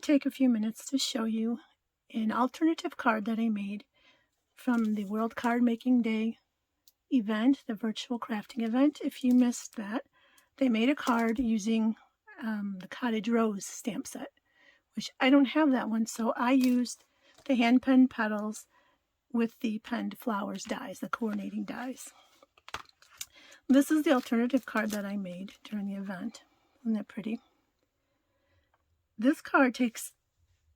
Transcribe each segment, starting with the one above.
take a few minutes to show you an alternative card that I made from the World Card Making Day event, the virtual crafting event. If you missed that, they made a card using the Cottage Rose stamp set, which I don't have that one, so I used the hand penned petals with the penned flowers dies, the coordinating dies. This is the alternative card that I made during the event. Isn't that pretty? This card takes,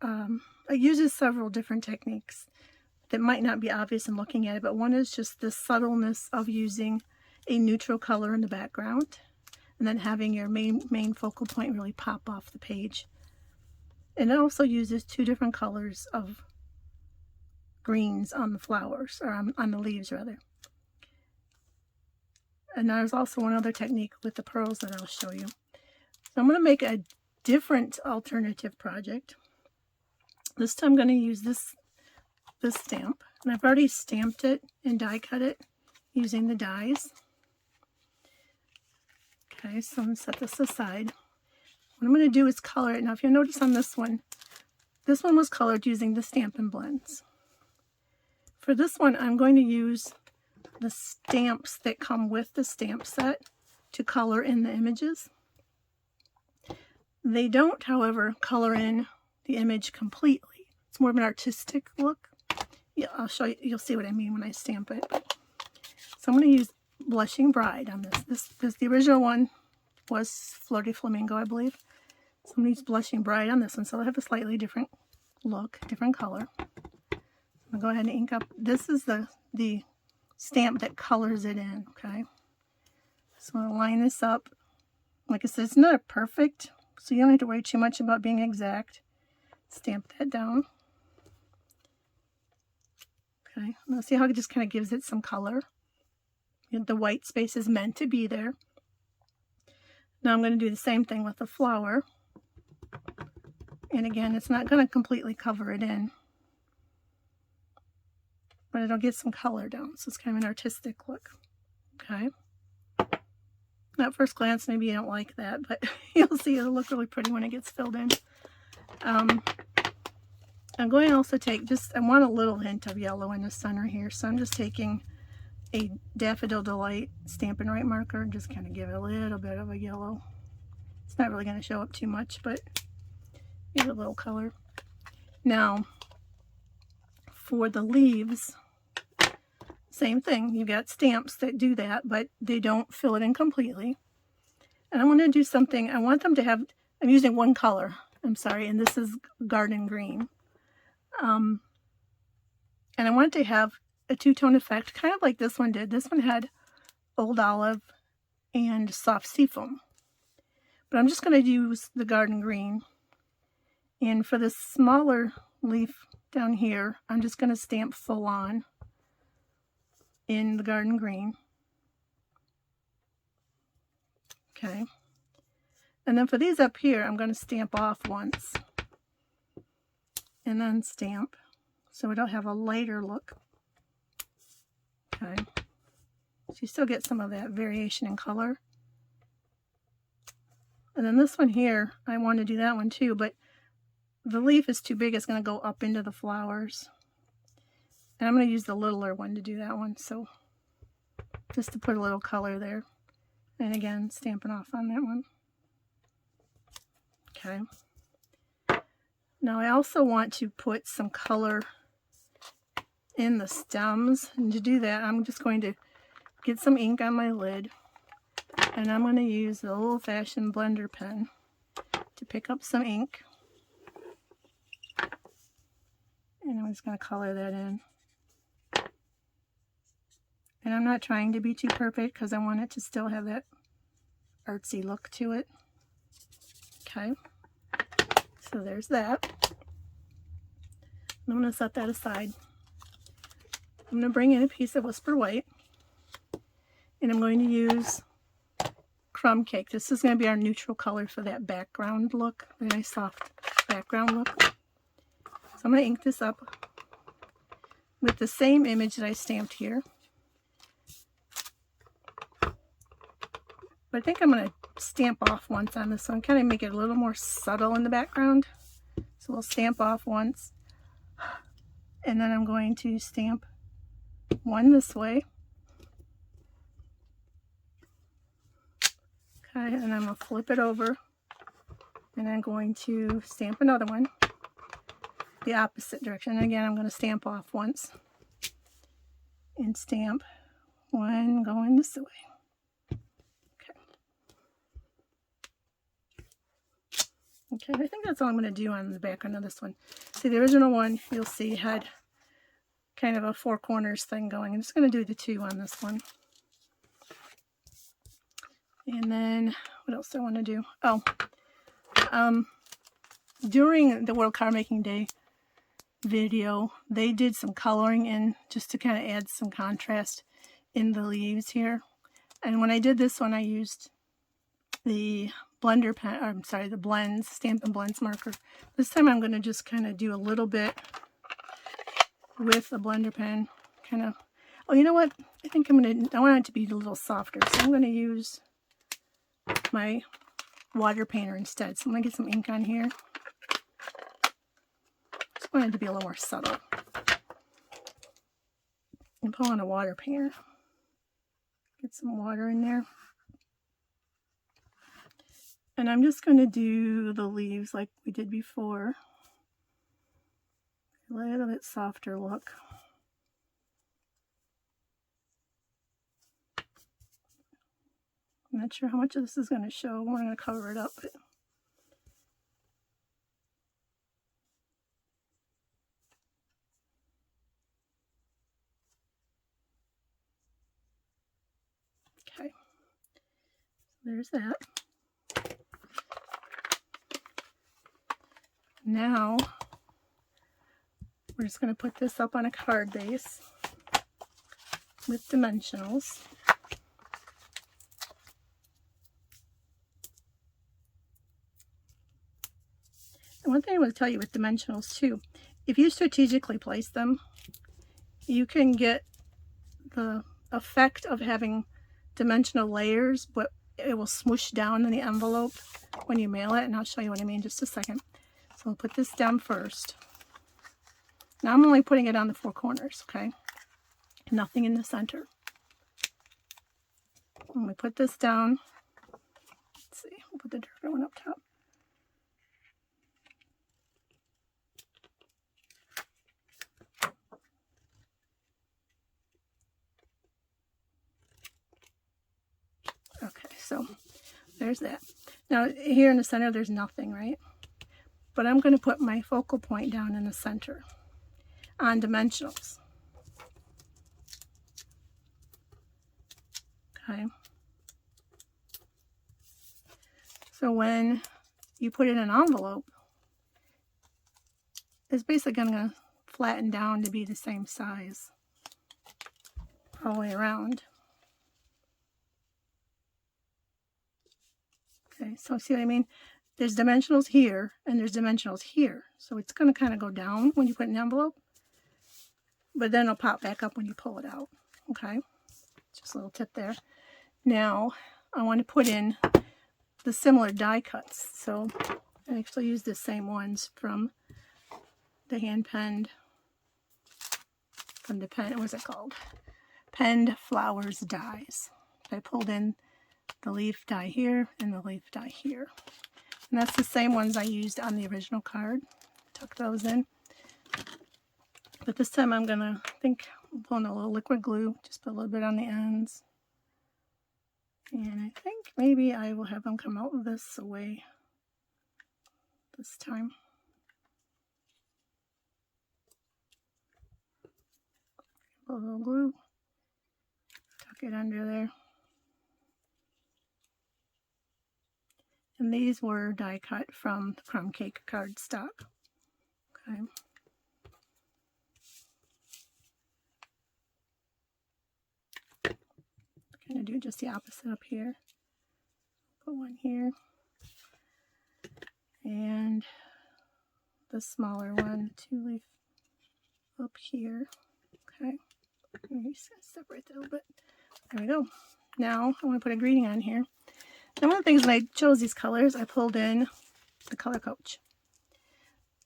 it uses several different techniques that might not be obvious in looking at it, but one is just the subtleness of using a neutral color in the background and then having your main focal point really pop off the page. And it also uses two different colors of greens on the flowers, or on the leaves rather. And there's also one other technique with the pearls that I'll show you. So I'm going to make a different alternative project. This time I'm going to use this stamp, and I've already stamped it and die cut it using the dies. Okay, so I'm going to set this aside. What I'm going to do is color it. Now if you notice on this one was colored using the Stampin' Blends. For this one I'm going to use the stamps that come with the stamp set to color in the images. They don't, however, color in the image completely. It's more of an artistic look. Yeah, I'll show you. You'll see what I mean when I stamp it. So I'm going to use Blushing Bride on this. The original one was Flirty Flamingo, I believe. So I'm going to use Blushing Bride on this one. So I'll have a slightly different look, different color. I'm going to go ahead and ink up. This is the stamp that colors it in, okay? So I'm going to line this up. Like I said, it's not perfect, so you don't have to worry too much about being exact. Stamp that down. Okay, now see how it just kind of gives it some color. The white space is meant to be there. Now I'm going to do the same thing with the flower. And again, it's not going to completely cover it in, but it'll get some color down. So it's kind of an artistic look. Okay. At first glance, maybe you don't like that, but you'll see it'll look really pretty when it gets filled in. I'm going to also take I want a little hint of yellow in the center here, so I'm just taking a Daffodil Delight Stampin' Write marker and just kind of give it a little bit of a yellow. It's not really going to show up too much, but give it a little color. Now, for the leaves, same thing. You've got stamps that do that, but they don't fill it in completely. And I want to do something, I want them to have, I'm using one color, I'm sorry, and this is Garden Green. And I want it to have a two-tone effect, kind of like this one did. This one had Old Olive and Soft Seafoam. But I'm just going to use the Garden Green. And for this smaller leaf down here, I'm just going to stamp full on in the Garden Green. Okay. And then for these up here, I'm going to stamp off once. And then stamp. So it'll have a lighter look. Okay. So you still get some of that variation in color. And then this one here, I want to do that one too, but the leaf is too big. It's going to go up into the flowers. And I'm going to use the littler one to do that one. So just to put a little color there. And again, stamping off on that one. Okay. Now I also want to put some color in the stems. And to do that, I'm just going to get some ink on my lid. And I'm going to use the old-fashioned blender pen to pick up some ink. And I'm just going to color that in. And I'm not trying to be too perfect because I want it to still have that artsy look to it. Okay. So there's that. I'm going to set that aside. I'm going to bring in a piece of Whisper White. And I'm going to use Crumb Cake. This is going to be our neutral color for that background look. A nice soft background look. So I'm going to ink this up with the same image that I stamped here. But I think I'm going to stamp off once on this one, kind of make it a little more subtle in the background. So we'll stamp off once, and then I'm going to stamp one this way. Okay, and I'm going to flip it over, and I'm going to stamp another one the opposite direction. And again, I'm going to stamp off once and stamp one going this way. Okay, I think that's all I'm going to do on the background of this one. See, the original one, you'll see, had kind of a four corners thing going. I'm just going to do the two on this one. And then, what else do I want to do? Oh, during the World Card Making Day video, they did some coloring in just to kind of add some contrast in the leaves here. And when I did this one, I used the blender pen, or I'm sorry, the blends, Stamp and Blends marker. This time I'm going to just kind of do a little bit with a blender pen, kind of. Oh, you know what? I think I want it to be a little softer, so I'm going to use my water painter instead. So I'm going to get some ink on here. Just want it to be a little more subtle. And pull on a water painter. Get some water in there. And I'm just going to do the leaves like we did before. A little bit softer look. I'm not sure how much of this is going to show. We're going to cover it up. But okay, there's that. Now, we're just going to put this up on a card base with dimensionals. And one thing I want to tell you with dimensionals too, if you strategically place them, you can get the effect of having dimensional layers, but it will smoosh down in the envelope when you mail it, and I'll show you what I mean in just a second. So I'll put this down first. Now I'm only putting it on the four corners, okay? Nothing in the center. When we put this down, let's see, we'll put the darker one up top. Okay, so there's that. Now here in the center there's nothing, right? But I'm going to put my focal point down in the center on dimensionals. Okay. So when you put it in an envelope, it's basically going to flatten down to be the same size all the way around. Okay, so see what I mean? There's dimensionals here and there's dimensionals here. So it's going to kind of go down when you put it in an envelope, but then it'll pop back up when you pull it out. Okay, just a little tip there. Now I want to put in the similar die cuts. So I actually use the same ones from the hand penned, from the pen, what's it called? Penned Flowers dies. I pulled in the leaf die here and the leaf die here. And that's the same ones I used on the original card. Tuck those in. But this time I'm gonna, I'm pulling a little liquid glue, just put a little bit on the ends. And I think maybe I will have them come out this way this time. Put a little glue, tuck it under there. And these were die cut from the crumb cake cardstock. Okay. Kind of do just the opposite up here. Put one here. And the smaller one, two leaf up here. Okay. Maybe separate that a little bit. There we go. Now I want to put a greeting on here. Now one of the things when I chose these colors, I pulled in the Color Coach.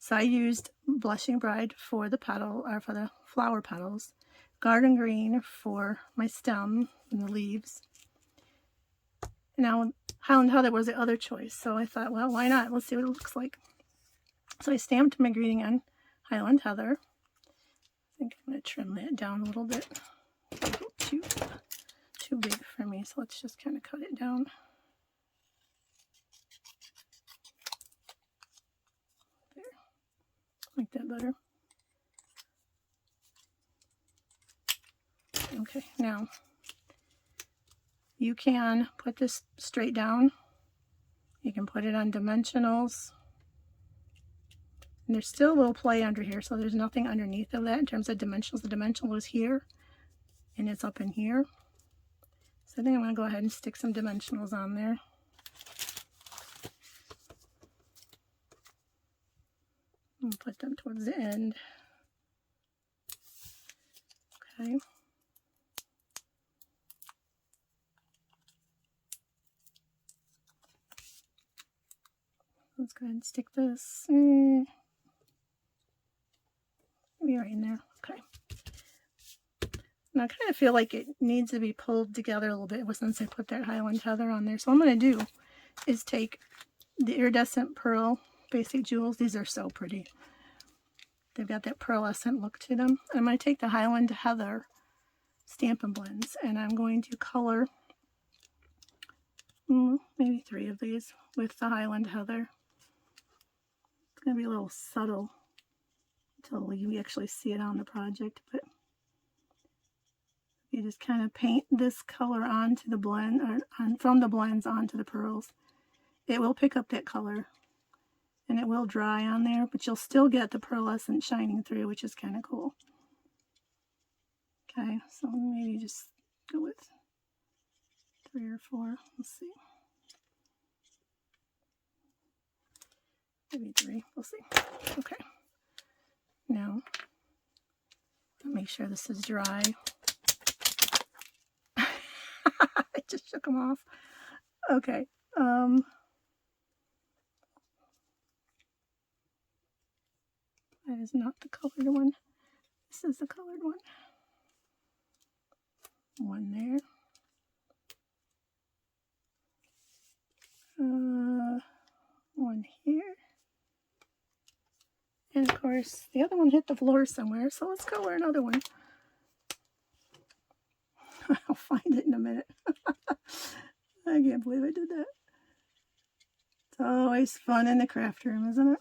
So I used Blushing Bride for the petal, or for the flower petals, Garden Green for my stem and the leaves. Now, Highland Heather was the other choice, so I thought, well, why not? Let's see what it looks like. So I stamped my greeting on Highland Heather. I think I'm going to trim that down a little bit. It's a little too big for me, so let's just kind of cut it down. There, like that better. Okay, now you can put this straight down. You can put it on dimensionals. And there's still a little play under here, so there's nothing underneath of that in terms of dimensionals. The dimensional is here, and it's up in here. So I think I'm going to go ahead and stick some dimensionals on there. And put them towards the end. Okay. Let's go ahead and stick this. Maybe right in there. Okay. Now I kind of feel like it needs to be pulled together a little bit since I put that Highland Heather on there. So what I'm going to do is take the Iridescent Pearl Basic Jewels. These are so pretty. They've got that pearlescent look to them. I'm going to take the Highland Heather Stampin' Blends, and I'm going to color maybe 3 of these with the Highland Heather. It's going to be a little subtle until you actually see it on the project, but you just kind of paint this color onto the blend, or from the blends onto the pearls. It will pick up that color, and it will dry on there, but you'll still get the pearlescent shining through, which is kind of cool. Okay, so maybe just go with 3 or 4. Let's see. Maybe 3. We'll see. Okay. Now, make sure this is dry. I just shook them off. Okay. That is not the colored one. This is the colored one. One there. One here. And of course, the other one hit the floor somewhere, so let's color another one. I'll find it in a minute. I can't believe I did that. It's always fun in the craft room, isn't it?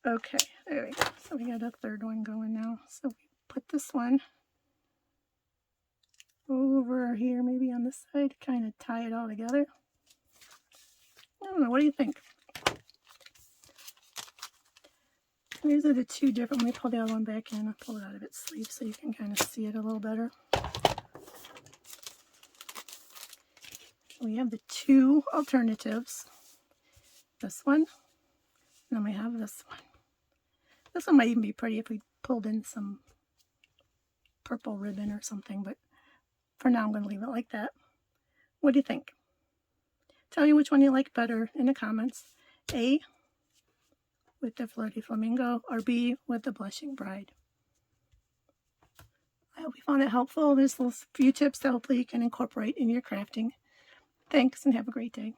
Okay, there we go. So we got a third one going now. So we put this one over here, maybe on this side, to kind of tie it all together. I don't know, what do you think? These are the 2 different. Let me pull the other one back in. I'll pull it out of its sleeve so you can kind of see it a little better. We have the 2 alternatives. This one, and then we have this one. This one might even be pretty if we pulled in some purple ribbon or something, but for now I'm going to leave it like that. What do you think? Tell me which one you like better in the comments. A, with the Flirty Flamingo, or B, with the Blushing Bride. I hope you found it helpful. There's a few tips that hopefully you can incorporate in your crafting. Thanks, and have a great day.